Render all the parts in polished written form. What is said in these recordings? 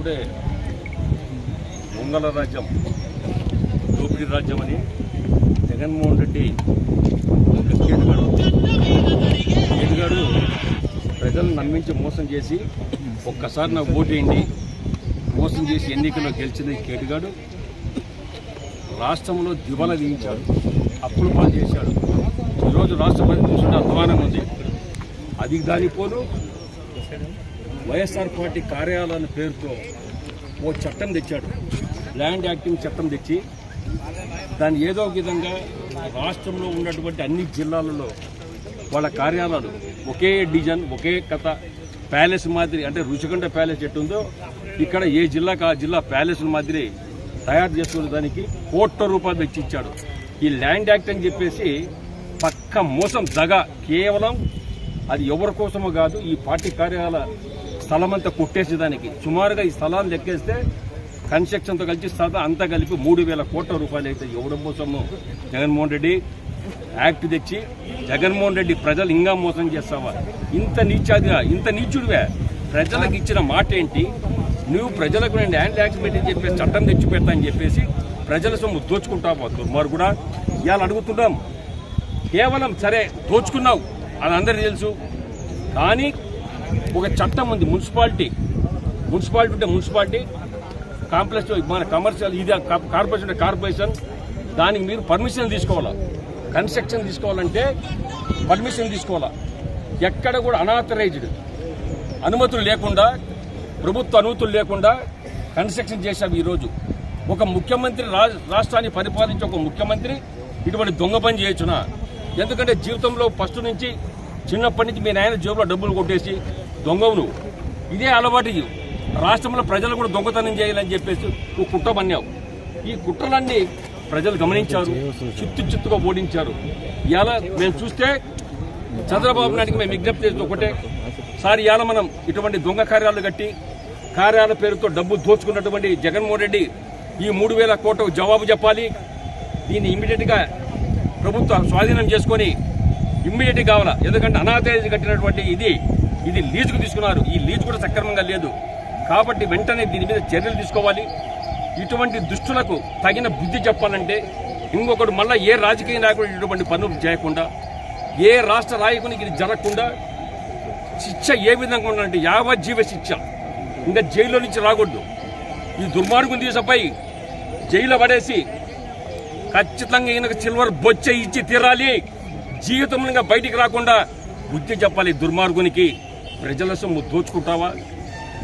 చూస్తుంటే దొంగల రాజ్యం, దోపిడీ రాజ్యం అని జగన్మోహన్ రెడ్డి కేటుగాడు ప్రజలను నమ్మించి మోసం చేసి ఒక్కసారి నాకు ఓటేయండి మోసం చేసి ఎన్నికల్లో గెలిచింది కేటుగాడు రాష్ట్రంలో దివాలా తీయించాడు, అప్పులు పాలు చేశాడు. ఈరోజు రాష్ట్రపతి చూస్తుంటే అధ్వానంగా ఉంది. అది దానిపోను వైఎస్ఆర్ పార్టీ కార్యాలయాల పేరుతో ఓ చట్టం తెచ్చాడు, ల్యాండ్ యాక్టింగ్ చట్టం తెచ్చి దాన్ని ఏదో ఒక విధంగా రాష్ట్రంలో ఉన్నటువంటి అన్ని జిల్లాలలో వాళ్ళ కార్యాలయాలు ఒకే డిజైన్ ఒకే కథ ప్యాలెస్ మాదిరి, అంటే రుచికొండ ప్యాలెస్ ఎట్టుందో ఇక్కడ ఏ జిల్లాకు ఆ జిల్లా ప్యాలెస్ మాదిరి తయారు చేసుకునే దానికి ₹1,00,00,000 వెచ్చిచ్చాడు. ఈ ల్యాండ్ యాక్ట్ అని చెప్పేసి పక్క మోసం దగా, కేవలం అది ఎవరి కోసమో కాదు, ఈ పార్టీ కార్యాలయ స్థలం అంతా కొట్టేసేదానికి. సుమారుగా ఈ స్థలాలు లెక్కేస్తే కన్స్ట్రక్షన్తో కలిసి స్థలం అంతా కలిపి ₹3,000,00,000 అయితే ఎవడం కోసము జగన్మోహన్ రెడ్డి యాక్ట్ తెచ్చి జగన్మోహన్ రెడ్డి ప్రజలు ఇంకా మోసం చేస్తావా? ఇంత నీచుడివే. ప్రజలకు ఇచ్చిన మాట ఏంటి? నువ్వు ప్రజలకు నేను ల్యాండ్ యాక్ట్ పెట్టి చెప్పేసి చట్టం తెచ్చి పెడతా అని చెప్పేసి ప్రజల సొమ్ము దోచుకుంటావు. దుర్మార్గుడు కూడా ఇవాళ అడుగుతున్నాం. కేవలం సరే దోచుకున్నావు, అది అందరికీ తెలుసు. కానీ ఒక చట్టం ఉంది, మున్సిపాలిటీ ఉంటే మున్సిపాలిటీ కాంప్లెక్స్ మన కమర్షియల్ ఇది కార్పొరేషన్ దానికి మీరు పర్మిషన్ తీసుకోవాలా. కన్స్ట్రక్షన్ తీసుకోవాలంటే పర్మిషన్ తీసుకోవాలా. ఎక్కడ కూడా అనాథరైజ్డ్ అనుమతులు లేకుండా, ప్రభుత్వ అనుమతులు లేకుండా కన్స్ట్రక్షన్ చేశావు. ఈరోజు ఒక ముఖ్యమంత్రి రాష్ట్రాన్ని పరిపాలించే ఒక ముఖ్యమంత్రి ఇటువంటి దొంగ పని చేయొచ్చునా? ఎందుకంటే జీవితంలో ఫస్ట్ నుంచి చిన్నప్పటి నుంచి మీ నాయన జేబులో డబ్బులు కొట్టేసి దొంగవును ఇదే అలవాటు. రాష్ట్రంలో ప్రజలు కూడా దొంగతనం చేయాలని చెప్పేసి ఒక కుట్ర పన్నావు. ఈ కుట్రలన్నీ ప్రజలు గమనించారు, చిత్తుగా ఓడించారు. ఇవాళ మేము చూస్తే చంద్రబాబు నాయుడికి మేము విజ్ఞప్తి చేసిన ఒకటే, సార్ ఇవాళ మనం ఇటువంటి దొంగ కార్యాలు కట్టి కార్యాల పేరుతో డబ్బు దోచుకున్నటువంటి జగన్మోహన్ రెడ్డి ఈ 3,000 కోట్లకు జవాబు చెప్పాలి. దీన్ని ఇమ్మీడియట్గా ప్రభుత్వం స్వాధీనం చేసుకొని ఇమ్మీడియట్గా కావాలా. ఎందుకంటే అనాథరైజ్ కట్టినటువంటి ఇది లీజుకు తీసుకున్నారు. ఈ లీజు కూడా సక్రమంగా లేదు. కాబట్టి వెంటనే దీని మీద చర్యలు తీసుకోవాలి. ఇటువంటి దుష్టులకు తగిన బుద్ధి చెప్పాలంటే ఇంకొకటి మళ్ళీ ఏ రాజకీయ నాయకుడు ఇటువంటి పనులు చేయకుండా, ఏ రాష్ట్ర నాయకునికి ఇది జరగకుండా శిక్ష ఏ విధంగా ఉండాలంటే యావజ్జీవ శిక్ష, ఇంకా జైల్లో నుంచి రాకూడదు. ఈ దుర్మార్గుని తీసపై జైల్లో పడేసి ఖచ్చితంగా ఈయనకు సిల్వర్ బొచ్చ ఇచ్చి తీరాలి. జీవితంలో ఇంకా బయటికి రాకుండా బుద్ధి చెప్పాలి దుర్మార్గునికి. ప్రజల సొమ్ము దోచుకుంటావా?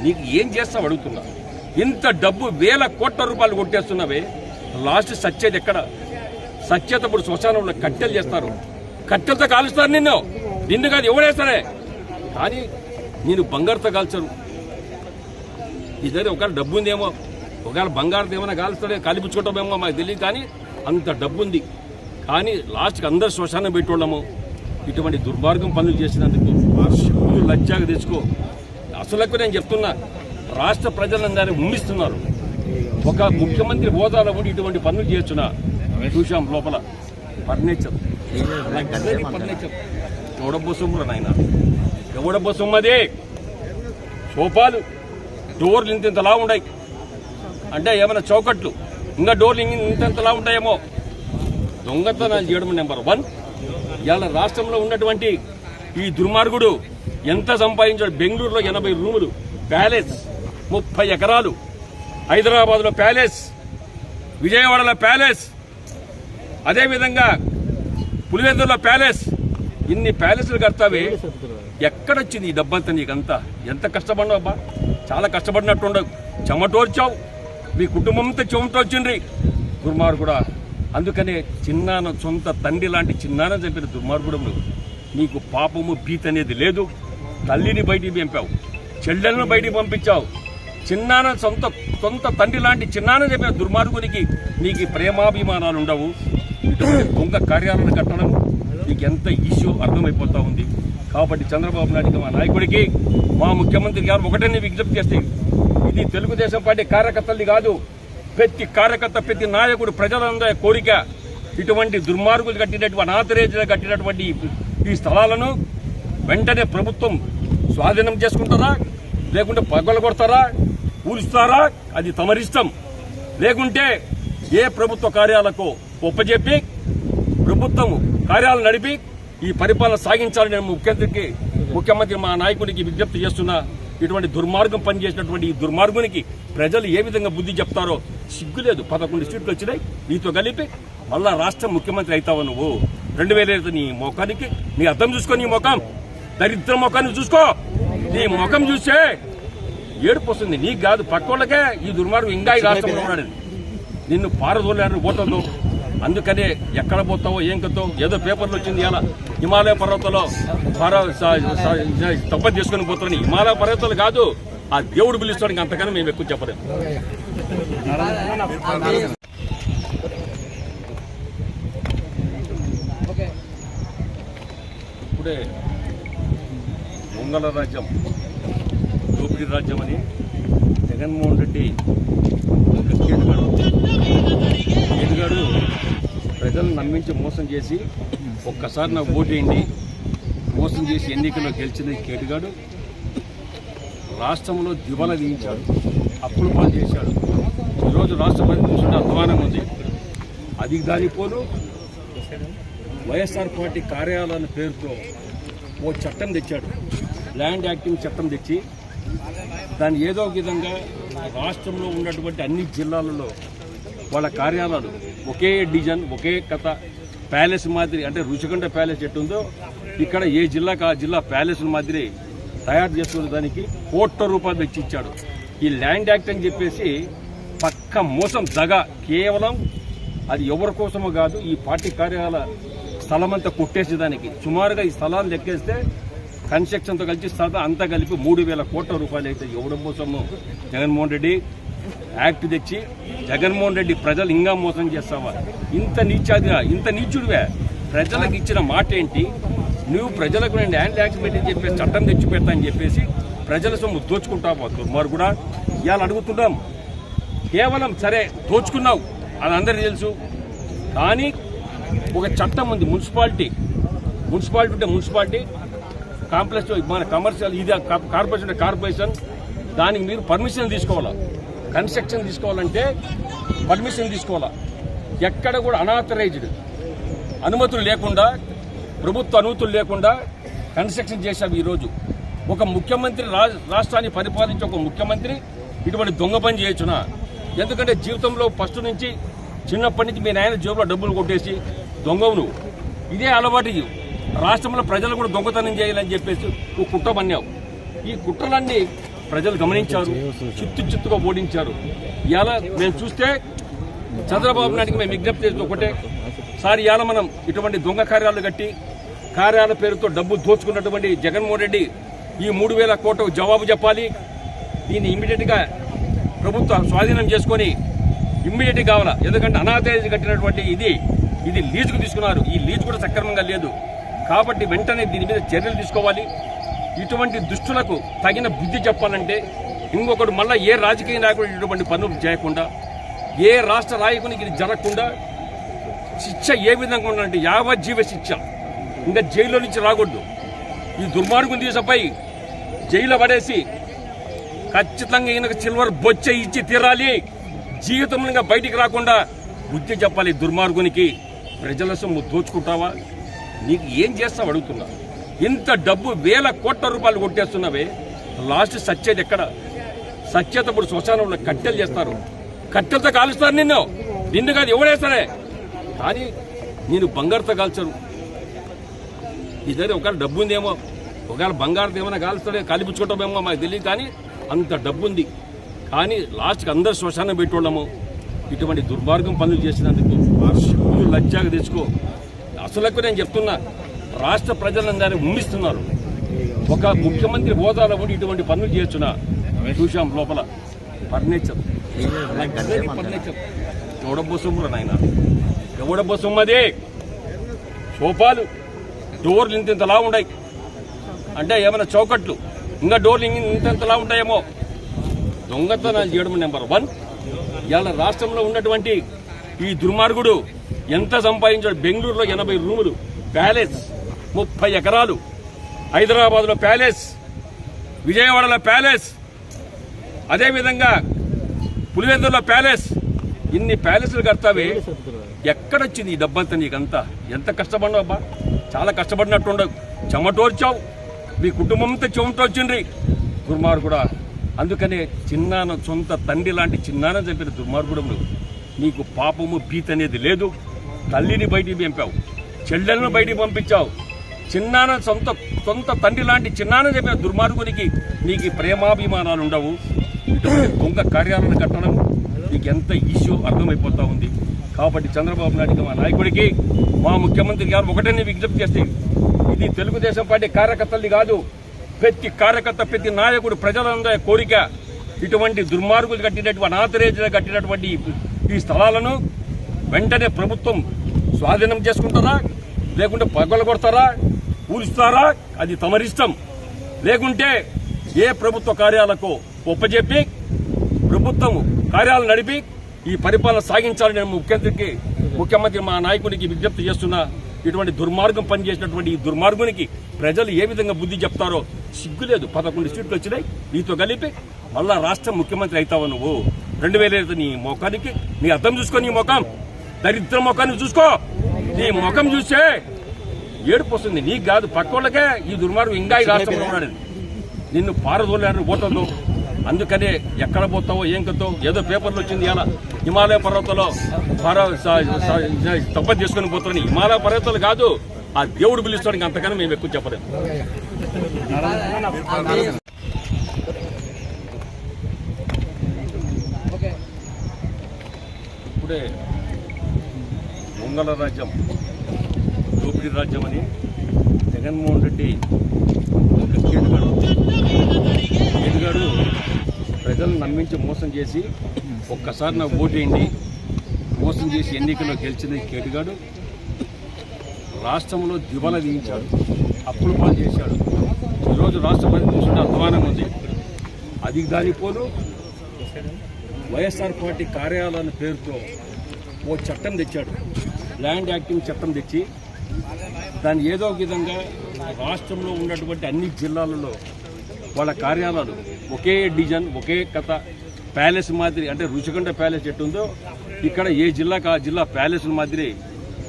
నీకు ఏం చేస్తావు అడుగుతున్నా. ఇంత డబ్బు ₹1,000,00,000 కొట్టేస్తున్నావే, లాస్ట్ సచ్చేది ఎక్కడ? సచ్చేటప్పుడు శ్మశానంలో కట్టెలు చేస్తారు, కట్టెలతో కాలుస్తారు. నిన్ను కాదు ఎవడేస్తారే, కానీ నేను బంగారుతో కాల్చరు. ఇదే ఒకవేళ డబ్బు ఉందేమో, ఒకవేళ బంగారుతో ఏమైనా కాలుస్తాడే కాలిపుచ్చుకుంటామేమో మాకు తెలియదు. కానీ అంత డబ్బు ఉంది. కానీ లాస్ట్కి అందరు శ్మశానం పెట్టోళ్ళము. ఇటువంటి దుర్మార్గం పనులు చేసినందుకు లజ్జాగా తెచ్చుకో. అసలు నేను చెప్తున్నా, రాష్ట్ర ప్రజలందరినీ ఉమ్మిస్తున్నారు. ఒక ముఖ్యమంత్రి హోదాలో ఉండి ఇటువంటి పనులు చేయొచ్చునా? చూసాం లోపల ఫర్నిచర్ ఎవడబ్బో సొమ్మురా నాయన, ఎవడబ్బో సొమ్మది. సోఫాలు డోర్లు ఇంతలా ఉన్నాయి అంటే ఏమైనా చౌకట్లు, ఇంకా డోర్లు ఇంతలా ఉంటాయేమో. దొంగతనాలు చేయడం నెంబర్ 1. ఇవాళ రాష్ట్రంలో ఉన్నటువంటి ఈ దుర్మార్గుడు ఎంత సంపాదించాడు? బెంగళూరులో 80 రూములు ప్యాలెస్, 30 ఎకరాలు, హైదరాబాద్లో ప్యాలెస్, విజయవాడలో ప్యాలెస్, అదేవిధంగా పులివెందులో ప్యాలెస్. ఇన్ని ప్యాలెస్లు కడతావే, ఎక్కడొచ్చింది ఈ డబ్బంతా నీకంతా? ఎంత కష్టపడినావు అబ్బా, చాలా కష్టపడినట్టుండవు. చెమటోర్చావు, మీ కుటుంబంతో చెమటొచ్చిండ్రి దుర్మార్గుడా. అందుకనే చిన్నాన సొంత తండ్రి లాంటి చిన్నాన చంపిన దుర్మార్గుడు. నీకు పాపము భీతి అనేది లేదు. తల్లిని బయటికి పంపావు, చెల్లెలను బయటికి పంపించావు. చిన్నాన సొంత తండ్రి లాంటి చిన్నాన చెప్పిన దుర్మార్గునికి నీకు ప్రేమాభిమానాలు ఉండవు. ఇటువంటి దొంగ కార్యాలను కట్టడం నీకు ఎంత ఈజీ అర్థమైపోతా ఉంది. కాబట్టి చంద్రబాబు నాయుడికి, మా నాయకుడికి, మా ముఖ్యమంత్రి గారు ఒకటే విజ్ఞప్తి చేస్తే, ఇది తెలుగుదేశం పార్టీ కార్యకర్తలది కాదు, ప్రతి కార్యకర్త, ప్రతి నాయకుడు, ప్రజలందరి కోరిక. ఇటువంటి దుర్మార్గులు కట్టినటువంటి అనాథరైజ్లు కట్టినటువంటి ఈ స్థలాలను వెంటనే ప్రభుత్వం స్వాధీనం చేసుకుంటారా, లేకుంటే పగలు కొడతారా? కూలుస్తారా అది తమరిష్టం, లేకుంటే ఏ ప్రభుత్వ కార్యాలకు ఒప్పజెప్పి ప్రభుత్వం కార్యాలు నడిపి ఈ పరిపాలన సాగించాలని ముఖ్యమంత్రి మా నాయకుడికి విజ్ఞప్తి చేస్తున్నా. ఇటువంటి దుర్మార్గం పనిచేసినటువంటి ఈ దుర్మార్గునికి ప్రజలు ఏ విధంగా బుద్ధి చెప్తారో సిగ్గులేదు. 11 సీట్లు వచ్చినాయి నీతో కలిపి మళ్ళా రాష్ట్ర ముఖ్యమంత్రి అవుతావా నువ్వు? 2005 నీ ముఖానికి నీ అర్థం చూసుకో, నీ ముఖం దరిద్ర ముఖాన్ని చూసుకో. నీ ముఖం చూసే ఏడుపు వస్తుంది, నీకు కాదు పక్కోళ్ళకే. ఈ దుర్మార్గం ఇంకా ఈ రాష్ట్రంలో ఉన్నాడు, నిన్ను పారదోలేరు పోతుందో. అందుకనే ఎక్కడ పోతావో ఏం కతో ఏదో పేపర్లు వచ్చింది. ఇలా హిమాలయ పర్వతాల్లో తప్ప చేసుకుని పోతారని. హిమాలయ పర్వతాలు కాదు, ఆ దేవుడు పిలుస్తానికి అంతకన్నా మేము ఎక్కువ చెప్పలేము. ఇప్పుడే మంగళ రాజ్యం దోపిడీ రాజ్యం అని జగన్మోహన్ రెడ్డి ఒక కేటుగాడు ప్రజలను నమ్మించి మోసం చేసి ఒక్కసారి నాకు ఓటేయండి మోసం చేసి ఎన్నికల్లో గెలిచిన కేటుగాడు రాష్ట్రంలో దివాలా తీయించాడు, అప్పులు పాలు చేశాడు. ఈరోజు రాష్ట్ర పరిస్థితి అధ్వానంగా ఉంది. అది దానిపోను వైఎస్ఆర్ పార్టీ కార్యాలయాల పేరుతో ఓ చట్టం తెచ్చాడు, ల్యాండ్ యాక్టింగ్ చట్టం తెచ్చి దాన్ని ఏదో ఒక విధంగా రాష్ట్రంలో ఉన్నటువంటి అన్ని జిల్లాలలో వాళ్ళ కార్యాలయాలు ఒకే డిజైన్ ఒకే కథ ప్యాలెస్ మాదిరి, అంటే రుచికొండ ప్యాలెస్ ఎట్టుందో ఇక్కడ ఏ జిల్లాకు ఆ జిల్లా ప్యాలెస్ మాదిరి తయారు చేసుకునే దానికి ₹1,00,00,000 తెచ్చి ఇచ్చాడు. ఈ ల్యాండ్ యాక్ట్ అని చెప్పేసి పక్క మోసం దగ. కేవలం అది ఎవరి కోసమో కాదు, ఈ పార్టీ కార్యాలయాల స్థలం అంతా కొట్టేసేదానికి. సుమారుగా ఈ స్థలాన్ని లెక్కేస్తే కన్స్ట్రక్షన్తో కలిసి స్థలం అంతా కలిపి ₹3,000 కోట్ల అయితే ఎవడం కోసము జగన్మోహన్ రెడ్డి యాక్ట్ తెచ్చి జగన్మోహన్ రెడ్డి ప్రజలు ఇంకా మోసం చేస్తావా? ఇంత నీచుడివే. ప్రజలకు ఇచ్చిన మాట ఏంటి? నువ్వు ప్రజలకు నేను ల్యాండ్ యాక్ట్ పెట్టి చెప్పేసి చట్టం తెచ్చి పెడతా అని చెప్పేసి ప్రజల సొమ్ము దోచుకుంటావు. మరి కూడా ఇవాళ అడుగుతున్నాం, కేవలం సరే దోచుకున్నావు అది అందరికీ తెలుసు, కానీ ఒక చట్టం ఉంది. మున్సిపాలిటీ ఉంటే మున్సిపాలిటీ కాంప్లెక్స్ మన కమర్షియల్ ఇది కార్పొరేషన్ దానికి మీరు పర్మిషన్ తీసుకోవాలా. కన్స్ట్రక్షన్ తీసుకోవాలంటే పర్మిషన్ తీసుకోవాలా. ఎక్కడ కూడా అనాథరైజ్డ్ అనుమతులు లేకుండా, ప్రభుత్వ అనుమతులు లేకుండా కన్స్ట్రక్షన్ చేశారు. ఈరోజు ఒక ముఖ్యమంత్రి రాష్ట్రాన్ని పరిపాలించే ఒక ముఖ్యమంత్రి ఇటువంటి దొంగ పని చేయొచ్చునా? ఎందుకంటే జీవితంలో ఫస్ట్ నుంచి చిన్నప్పటి నుంచి మీ నాయన జేబులో డబ్బులు కొట్టేసి దొంగవు ఇదే అలవాటు. రాష్ట్రంలో ప్రజలు కూడా దొంగతనం చేయాలని చెప్పేసి నువ్వు కుట్ర పన్నావు. ఈ కుట్రలన్నీ ప్రజలు గమనించారు, చిత్తుగా ఓడించారు. ఇవాళ మేము చూస్తే చంద్రబాబు నాయుడికి మేము విజ్ఞప్తి చేస్తూ ఒకటే సార్, ఇవాళ మనం ఇటువంటి దొంగ కార్యాలు కట్టి కార్యాల పేరుతో డబ్బు దోచుకున్నటువంటి జగన్మోహన్ రెడ్డి ఈ 3,000 కోట్ల జవాబు చెప్పాలి. దీన్ని ఇమ్మీడియట్గా ప్రభుత్వం స్వాధీనం చేసుకొని ఇమ్మీడియట్గా కావాలా. ఎందుకంటే అనాథరైజ్ కట్టినటువంటి ఇది లీజుకు తీసుకున్నారు. ఈ లీజు కూడా సక్రమంగా లేదు కాబట్టి వెంటనే దీని మీద చర్యలు తీసుకోవాలి. ఇటువంటి దుష్టులకు తగిన బుద్ధి చెప్పాలంటే ఇంకొకడు మళ్ళీ ఏ రాజకీయ నాయకుడు ఇటువంటి పనులు చేయకుండా, ఏ రాష్ట్ర నాయకునికి ఇది జరగకుండా శిక్ష ఏ విధంగా ఉండాలంటే యావజ్జీవ శిక్ష, ఇంకా జైల్లో నుంచి రాకూడదు. ఈ దుర్మార్గం తీసపై జైల్లో పడేసి ఖచ్చితంగా ఈయనకు సిల్వర్ బొచ్చ ఇచ్చి తీరాలి. జీవితంలో ఇంకా బయటికి రాకుండా బుద్ధి చెప్పాలి. దుర్మార్గునికి ప్రజల సొమ్ము దోచుకుంటావా? నీకు ఏం చేస్తావు అడుగుతున్నా. ఇంత డబ్బు ₹1,000 కోట్ల కొట్టేస్తున్నావే, లాస్ట్ సచ్చేది ఎక్కడ? సచ్చేత ఇప్పుడు శ్మశానంలో కట్టెలు చేస్తారు, కట్టెలతో కాలుస్తారు. నిన్ను కాదు ఎవడేస్తారే, కానీ నేను బంగారుతో కాల్చరు. ఇదే ఒకవేళ డబ్బు ఉందేమో, ఒకవేళ బంగారుతో ఏమైనా కాలుస్తాడే కాలిపుచ్చుకుంటామేమో మాకు తెలియదు, కానీ అంత డబ్బు ఉంది. కానీ లాస్ట్కి అందరు శ్మశానం పెట్టోళ్ళము. ఇటువంటి దుర్మార్గం పనులు చేసినందుకు లజ్జాగా తెచ్చుకో. అసలకు నేను చెప్తున్నా, రాష్ట్ర ప్రజలందరూ ఉమ్మిస్తున్నారు. ఒక ముఖ్యమంత్రి హోదాలో ఉండి ఇటువంటి పనులు చేయొచ్చునా? చూసాం లోపల ఫర్నిచర్ ఎవడబ్బో సొమ్ము నాయన, ఎవడబ్బో సొమ్మది. సోఫాలు డోర్లు ఇంతలా ఉన్నాయి అంటే ఏమైనా చౌకట్లు, ఇంకా డోర్లు ఇంతలా ఉంటాయేమో. దొంగతనాలు చేయడం నెంబర్ 1. ఇవాళ రాష్ట్రంలో ఉన్నటువంటి ఈ దుర్మార్గుడు ఎంత సంపాదించాడు? బెంగళూరులో 80 రూములు ప్యాలెస్, 30 ఎకరాలు, హైదరాబాద్లో ప్యాలెస్, విజయవాడలో ప్యాలెస్, అదేవిధంగా పులివెందుల ప్యాలెస్, ఇన్ని ప్యాలెస్లు కడతావే, ఎక్కడొచ్చింది ఈ డబ్బంతా? నీకంతా ఎంత కష్టపడినావు అబ్బా, చాలా కష్టపడినట్టుండవు, చెమటోర్చావు, మీ కుటుంబంతో చెమటొచ్చిండ్రి దుర్మార్గుడా. అందుకనే చిన్నాన సొంత తండ్రి లాంటి చిన్నాన చంపిన దుర్మార్గుడు నువ్వు. నీకు పాపము భీతి అనేది లేదు. తల్లిని బయటికి పంపావు, చెల్లెలను బయటికి పంపించావు, చిన్నాన సొంత తండ్రి లాంటి చిన్నాన చెప్పిన దుర్మార్గునికి నీకు ప్రేమాభిమానాలు ఉండవు. ఇటువంటి దొంగ కార్యాలను కట్టడం నీకు ఎంత ఈజో అర్థమైపోతా ఉంది. కాబట్టి చంద్రబాబు నాయుడు మా నాయకుడికి, మా ముఖ్యమంత్రి గారు ఒకటే విజ్ఞప్తి చేస్తే, ఇది తెలుగుదేశం పార్టీ కార్యకర్తలది కాదు, ప్రతి కార్యకర్త, ప్రతి నాయకుడు, ప్రజలందరి కోరిక ఇటువంటి దుర్మార్గులు కట్టినటువంటి, అనాథరేజీలు కట్టినటువంటి ఈ స్థలాలను వెంటనే ప్రభుత్వం స్వాధీనం చేసుకుంటారా, లేకుంటే పగలగొడతారా, కూలుస్తారా, అది తమరిష్టం. లేకుంటే ఏ ప్రభుత్వ కార్యాలకు ఒప్పజెప్పి ప్రభుత్వం కార్యాలు నడిపి ఈ పరిపాలన సాగించాలని నేను ముఖ్యమంత్రి మా నాయకుడికి విజ్ఞప్తి చేస్తున్నా. ఇటువంటి దుర్మార్గం పనిచేసినటువంటి ఈ దుర్మార్గునికి ప్రజలు ఏ విధంగా బుద్ధి చెప్తారో సిగ్గులేదు. 11 సీట్లు వచ్చినాయి, నీతో కలిపి మళ్ళా రాష్ట్ర ముఖ్యమంత్రి అవుతావు నువ్వు. 2005 నీ ముఖానికి, నీ అర్థం చూసుకో, నీ ముఖం దరిద్ర ముఖాన్ని చూసుకో. నీ ముఖం చూస్తే ఏడుపు వస్తుంది, నీకు కాదు పక్కోళ్ళకే. ఈ దుర్మార్గం ఇంకా ఈ రాష్ట్రంలో ఉన్నాడు, నిన్ను పారదోలేరు ఓటర్లు. అందుకనే ఎక్కడ పోతావో ఏం కతో ఏదో పేపర్లు వచ్చింది, ఇలా హిమాలయ పర్వతాల్లో తప్పని చేసుకుని పోతారని. హిమాలయ పర్వతాలు కాదు, ఆ దేవుడు పిలుస్తానికి, అంతకన్నా మేము ఎక్కువ చెప్పలేము. ఇప్పుడే దొంగల రాజ్యం, దోపిడీ రాజ్యం అని జగన్మోహన్ రెడ్డి కేటుగాడు ప్రజలను నమ్మించి మోసం చేసి, ఒక్కసారి నాకు ఓటేయండి మోసం చేసి ఎన్నికల్లో గెలిచిన కేటుగాడు రాష్ట్రంలో దివాలా తీయించాడు, అప్పులు పాలు చేశాడు. ఈరోజు రాష్ట్ర పరిస్థితి చూస్తుంటే అధ్వానంగా ఉంది. అది దానిపోను వైఎస్ఆర్ పార్టీ కార్యాలయాల పేరుతో ఓ చట్టం తెచ్చాడు, ల్యాండ్ యాక్టింగ్ చట్టం తెచ్చి దాన్ని ఏదో ఒక విధంగా రాష్ట్రంలో ఉన్నటువంటి అన్ని జిల్లాలలో వాళ్ళ కార్యాలయాలు ఒకే డిజైన్, ఒకే కథ, ప్యాలెస్ మాదిరి, అంటే రుషికొండ ప్యాలెస్ ఎట్టుందో ఇక్కడ ఏ జిల్లాకు ఆ జిల్లా ప్యాలెస్ మాదిరి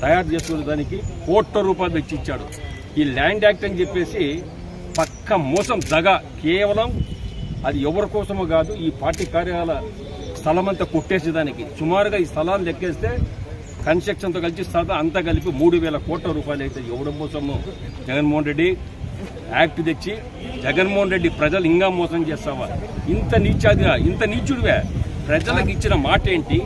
తయారు చేసుకునే దానికి ₹1,00,00,000 తెచ్చి ఇచ్చాడు. ఈ ల్యాండ్ యాక్ట్ అని చెప్పేసి పక్క మోసం, దగా. కేవలం అది ఎవరి కోసమో కాదు, ఈ పార్టీ కార్యాలయ స్థలం అంతా కొట్టేసేదానికి. సుమారుగా ఈ స్థలాలు లెక్కేస్తే కన్స్ట్రక్షన్తో కలిసి స్థలం అంతా కలిపి ₹3,000 కోట్ల అయితే ఎవడం కోసము జగన్మోహన్ రెడ్డి యాక్ట్ తెచ్చి, జగన్మోహన్ రెడ్డి ప్రజలు ఇంకా మోసం చేస్తావా? ఇంత నీచుడివే. ప్రజలకు ఇచ్చిన మాట ఏంటి?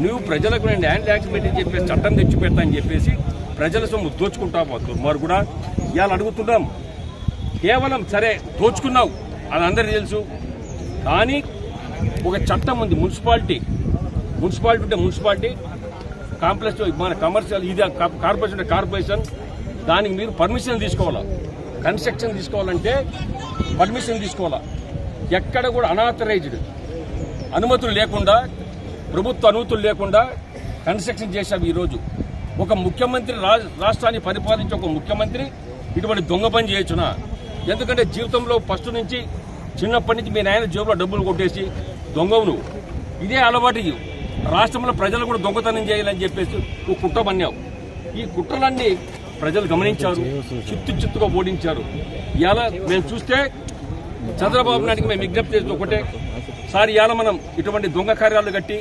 నువ్వు ప్రజలకు నేను ల్యాండ్ యాక్ట్ పెట్టి చెప్పేసి చట్టం తెచ్చి పెడతా అని చెప్పేసి ప్రజల సొమ్ము దోచుకుంటావు. దుర్మార్గుడు కూడా ఇవాళ అడుగుతున్నాం. కేవలం సరే దోచుకున్నావు, అది అందరికీ తెలుసు. కానీ ఒక చట్టం ఉంది, మున్సిపాలిటీ ఉంటే మున్సిపాలిటీ కాంప్లెక్స్, మన కమర్షియల్ ఇది కార్పొరేషన్, దానికి మీరు పర్మిషన్ తీసుకోవాలా. కన్స్ట్రక్షన్ తీసుకోవాలంటే పర్మిషన్ తీసుకోవాలా. ఎక్కడ కూడా అనాథరైజ్డ్, అనుమతులు లేకుండా, ప్రభుత్వ అనుమతులు లేకుండా కన్స్ట్రక్షన్ చేశావు. ఈరోజు ఒక ముఖ్యమంత్రి, రాష్ట్రాన్ని పరిపాలించే ఒక ముఖ్యమంత్రి ఇటువంటి దొంగ పని చేయొచ్చునా? ఎందుకంటే జీవితంలో ఫస్ట్ నుంచి, చిన్నప్పటి నుంచి మీ నాయన జేబులో డబ్బులు కొట్టేసి దొంగవు నువ్వు. ఇదే అలవాటు. రాష్ట్రంలో ప్రజలు కూడా దొంగతనం చేయాలని చెప్పేసి నువ్వు కుట్ర పన్నావు. ఈ కుట్రలన్నీ ప్రజలు గమనించారు, చిత్తుగా ఓడించారు. ఇవాళ మేము చూస్తే చంద్రబాబు నాయుడికి మేము విజ్ఞప్తి చేస్తూ ఒకటే, సార్ ఇవాళ మనం ఇటువంటి దొంగ కార్యాలు కట్టి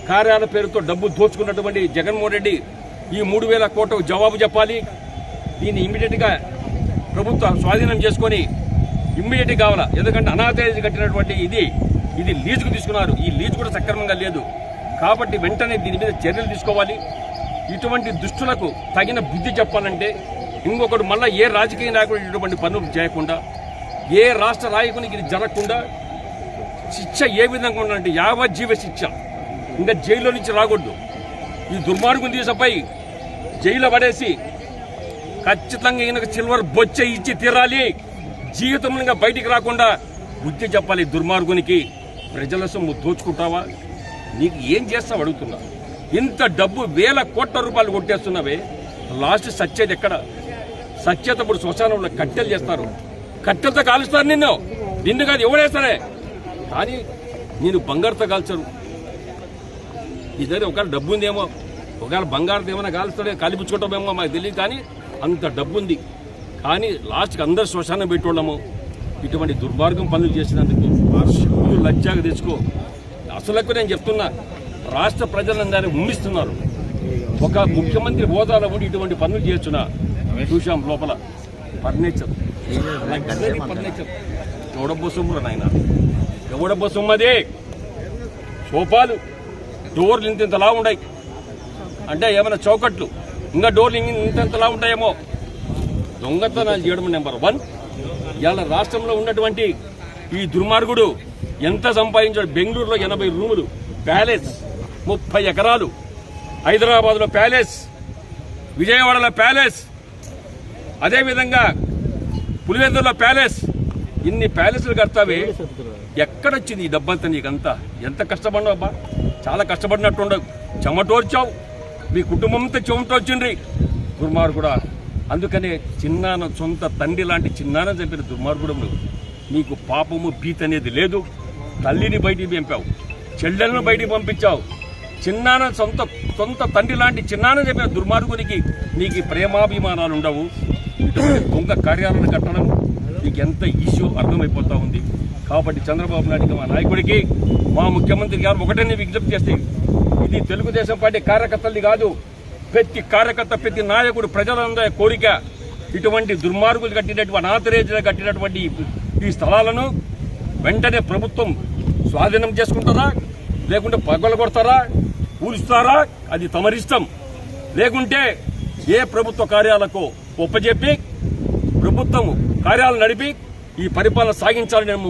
కార్యాల పేరుతో డబ్బు దోచుకున్నటువంటి జగన్మోహన్ రెడ్డి ఈ 3,000 కోట్లకు జవాబు చెప్పాలి. దీన్ని ఇమ్మీడియట్గా ప్రభుత్వం స్వాధీనం చేసుకొని ఇమ్మీడియట్గా కావాలా. ఎందుకంటే అనాథరైజ్ కట్టినటువంటి ఇది లీజుకు తీసుకున్నారు. ఈ లీజు కూడా సక్రమంగా లేదు. కాబట్టి వెంటనే దీని మీద చర్యలు తీసుకోవాలి. ఇటువంటి దుష్టులకు తగిన బుద్ధి చెప్పాలంటే ఇంకొకటి మళ్ళీ ఏ రాజకీయ నాయకుడు ఇటువంటి పనులు చేయకుండా, ఏ రాష్ట్ర నాయకునికి ఇది జరగకుండా శిక్ష ఏ విధంగా ఉండాలంటే యావజ్జీవ శిక్ష, ఇంకా జైల్లో నుంచి రాకూడదు. ఈ దుర్మార్గుని తీసపై జైల్లో పడేసి ఖచ్చితంగా ఈయనకు సిల్వర్ బొచ్చ ఇచ్చి తీరాలి. జీవితంలో ఇంకా బయటికి రాకుండా బుద్ధి చెప్పాలి దుర్మార్గునికి. ప్రజల సొమ్ము దోచుకుంటావా? నీకు ఏం చేస్తావు అడుగుతున్నా. ఇంత డబ్బు ₹1,000 కోట్ల కొట్టేస్తున్నావే, లాస్ట్ సచ్చేది ఎక్కడ? సచ్చేటప్పుడు శ్మశానంలో కట్టెలు చేస్తారు, కట్టెలతో కాలుస్తారు నిన్ను కాదు ఎవడేస్తారే. కానీ నేను బంగారుతో కాల్చరు. ఈ దగ్గర ఒకవేళ డబ్బు ఉందేమో, ఒకవేళ బంగారుతో ఏమైనా కాల్స్తాడే కాలిపుచ్చుకోవటమేమో మాకు తెలియదు, కానీ అంత డబ్బు ఉంది. కానీ లాస్ట్కి అందరు శ్మశానం పెట్టోళ్ళము. ఇటువంటి దుర్మార్గం పనులు చేసినందుకు సిగ్గు లజ్జాగా తెచ్చుకో. అసలకు నేను చెప్తున్నా, రాష్ట్ర ప్రజలందరూ ఉమ్మిస్తున్నారు. ఒక ముఖ్యమంత్రి హోదాలో ఉండి ఇటువంటి పనులు చేయొచ్చునా? చూశాం లోపల ఫర్నిచర్ ఎవడబ్బో సొమ్ము నాయన, ఎవడబ్బో సొమ్మదే. సోఫాలు డోర్లు ఇంతలా ఉన్నాయి అంటే ఏమైనా చౌకట్లు, ఇంకా డోర్లు ఇంతలా ఉంటాయేమో. దొంగతనాలు చేయడం నెంబర్ 1. ఇవాళ రాష్ట్రంలో ఉన్నటువంటి ఈ దుర్మార్గుడు ఎంత సంపాదించాడు? బెంగళూరులో 80 రూములు, ప్యాలెస్ 30 ఎకరాలు, హైదరాబాద్లో ప్యాలెస్, విజయవాడలో ప్యాలెస్, అదేవిధంగా పులివెందులో ప్యాలెస్. ఇన్ని ప్యాలెస్లు కడతావే, ఎక్కడొచ్చింది ఈ డబ్బంతా నీకంతా? ఎంత కష్టపడినావు అబ్బా, చాలా కష్టపడినట్టుండవు. చెమటోర్చావు, మీ కుటుంబంతో చెమటొచ్చిండ్రి దుర్మార్గుడా. అందుకనే చిన్నాన సొంత తండ్రి లాంటి చిన్నాన చంపిన దుర్మార్గుడు నువ్వు. నీకు పాపము భీతి అనేది లేదు. తల్లిని బయటికి పంపావు, చెల్లెలను బయటికి పంపించావు. చిన్నాన సొంత తండ్రి లాంటి చిన్నాన చెప్పిన దుర్మార్గునికి నీకు ప్రేమాభిమానాలు ఉండవు. ఇటువంటి దొంగ కార్యాలను కట్టడం నీకు ఎంత ఈజో అర్థమైపోతా ఉంది. కాబట్టి చంద్రబాబు నాయుడికి, మా నాయకుడికి, మా ముఖ్యమంత్రి గారు ఒకటే విజ్ఞప్తి చేస్తే, ఇది తెలుగుదేశం పార్టీ కార్యకర్తలది కాదు, ప్రతి కార్యకర్త, ప్రతి నాయకుడు, ప్రజలందరి కోరిక ఇటువంటి దుర్మార్గులు కట్టినటువంటి, అనాథరేజీలు కట్టినటువంటి ఈ స్థలాలను వెంటనే ప్రభుత్వం స్వాధీనం చేసుకుంటారా, లేకుంటే పగలగొడతారా, కూలుస్తారా, అది తమరిష్టం. లేకుంటే ఏ ప్రభుత్వ కార్యాలకు ఒప్పజెప్పి ప్రభుత్వం కార్యాలు నడిపి ఈ పరిపాలన సాగించాలని నేను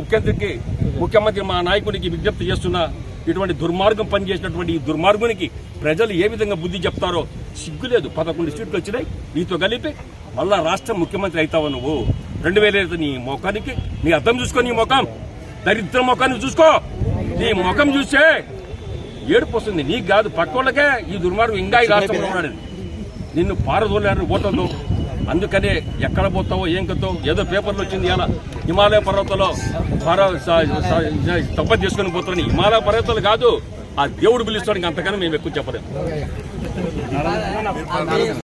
ముఖ్యమంత్రి మా నాయకుడికి విజ్ఞప్తి చేస్తున్నా. ఇటువంటి దుర్మార్గం పనిచేసినటువంటి ఈ దుర్మార్గునికి ప్రజలు ఏ విధంగా బుద్ధి చెప్తారో సిగ్గులేదు. 11 సీట్లు వచ్చినాయి నీతో కలిపి, మళ్ళా రాష్ట్ర ముఖ్యమంత్రి అవుతావా నువ్వు? 2005 నీ ముఖానికి, నీ అర్థం చూసుకో, నీ ముఖం దరిద్ర ముఖాన్ని చూసుకో. నీ ముఖం చూస్తే ఏడుపు వస్తుంది. నీకు కాదు, పక్కోళ్ళకే ఈ దుర్మార్గం ఇంకా ఈ రాష్ట్రంలో ఉన్నాడు. నిన్ను పారదోలేరు ఓటర్లు. అందుకనే ఎక్కడ పోతావో ఏం కతావో, ఏదో పేపర్లు వచ్చింది ఇలా హిమాలయ పర్వతాల్లో తప్ప చేసుకుని పోతారని. హిమాలయ పర్వతాలు కాదు, ఆ దేవుడు పిలుస్తానికి, అంతకన్నా మేము ఎక్కువ చెప్పలేము.